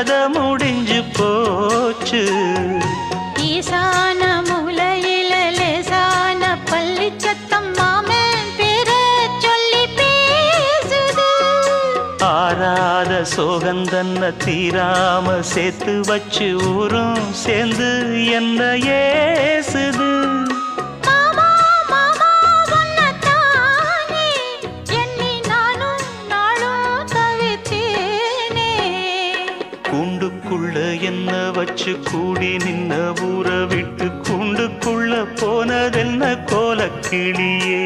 கதை முடிஞ்சு போச்சு. ஈசான மூலையில லேசான பள்ளி சத்தம் மாமன் பேர சொல்லி பேசுது. ஆறாத சோகந்தன்ன தீராம சேர்த்து வச்சு ஊரும் சேர்ந்து என்ன ஏசுது. மாமா மாமா உன்னத்தானே எண்ணி நானும் நாளும் தவித்தேனே. கூண்டுக்குள்ள என்ன வச்சு கூடி நின்ன ஊரை விட்டு கூண்டுக்குள்ள போனதென்ன கோலக்கிளியே.